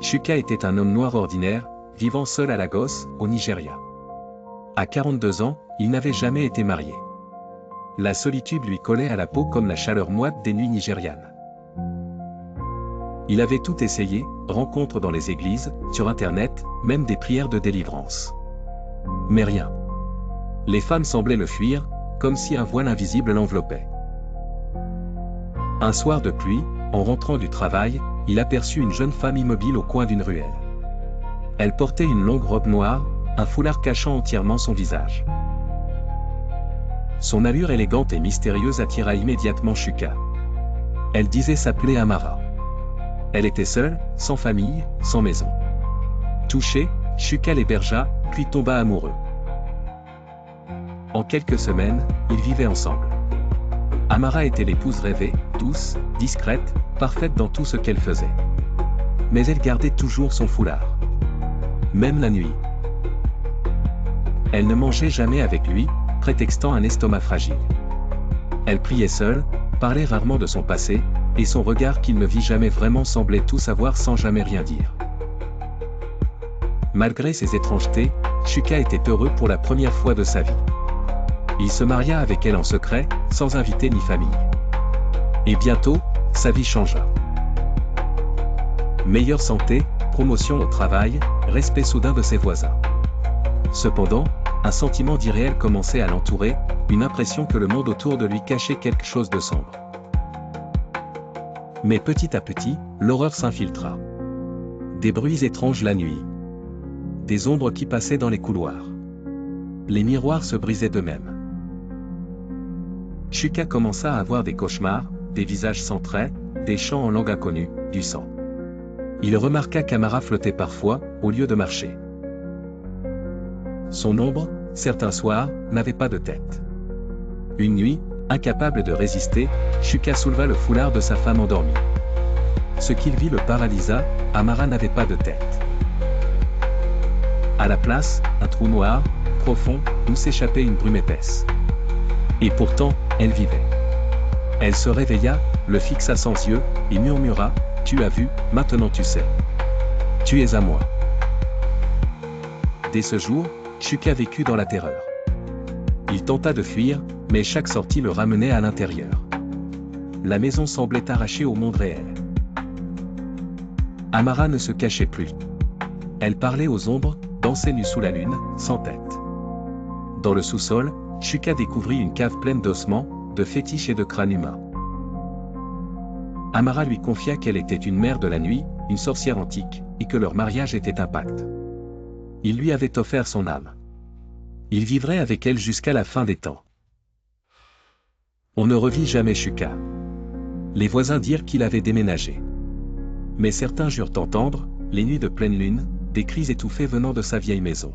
Shuka était un homme noir ordinaire, vivant seul à Lagos, au Nigeria. À 42 ans, il n'avait jamais été marié. La solitude lui collait à la peau comme la chaleur moite des nuits nigérianes. Il avait tout essayé, rencontres dans les églises, sur internet, même des prières de délivrance. Mais rien. Les femmes semblaient le fuir, comme si un voile invisible l'enveloppait. Un soir de pluie, en rentrant du travail, il aperçut une jeune femme immobile au coin d'une ruelle. Elle portait une longue robe noire, un foulard cachant entièrement son visage. Son allure élégante et mystérieuse attira immédiatement Shuka. Elle disait s'appeler Amara. Elle était seule, sans famille, sans maison. Touché, Shuka l'hébergea, puis tomba amoureux. En quelques semaines, ils vivaient ensemble. Amara était l'épouse rêvée, douce, discrète, parfaite dans tout ce qu'elle faisait. Mais elle gardait toujours son foulard. Même la nuit. Elle ne mangeait jamais avec lui, prétextant un estomac fragile. Elle priait seule, parlait rarement de son passé, et son regard qu'il ne vit jamais vraiment semblait tout savoir sans jamais rien dire. Malgré ces étrangetés, Shuka était heureux pour la première fois de sa vie. Il se maria avec elle en secret, sans invité ni famille. Et bientôt, sa vie changea. Meilleure santé, promotion au travail, respect soudain de ses voisins. Cependant, un sentiment d'irréel commençait à l'entourer, une impression que le monde autour de lui cachait quelque chose de sombre. Mais petit à petit, l'horreur s'infiltra. Des bruits étranges la nuit. Des ombres qui passaient dans les couloirs. Les miroirs se brisaient d'eux-mêmes. Shuka commença à avoir des cauchemars, des visages sans traits, des chants en langue inconnue, du sang. Il remarqua qu'Amara flottait parfois, au lieu de marcher. Son ombre, certains soirs, n'avait pas de tête. Une nuit, incapable de résister, Shuka souleva le foulard de sa femme endormie. Ce qu'il vit le paralysa, Amara n'avait pas de tête. À la place, un trou noir, profond, d'où s'échappait une brume épaisse. Et pourtant, elle vivait. Elle se réveilla, le fixa sans yeux, et murmura, « Tu as vu, maintenant tu sais. Tu es à moi. » Dès ce jour, Shuka vécut dans la terreur. Il tenta de fuir, mais chaque sortie le ramenait à l'intérieur. La maison semblait arrachée au monde réel. Amara ne se cachait plus. Elle parlait aux ombres, dansait nue sous la lune, sans tête. Dans le sous-sol, Shuka découvrit une cave pleine d'ossements, de fétiches et de crânes humains. Amara lui confia qu'elle était une mère de la nuit, une sorcière antique, et que leur mariage était un pacte. Il lui avait offert son âme. Il vivrait avec elle jusqu'à la fin des temps. On ne revit jamais Shuka. Les voisins dirent qu'il avait déménagé. Mais certains jurent entendre, les nuits de pleine lune, des cris étouffés venant de sa vieille maison.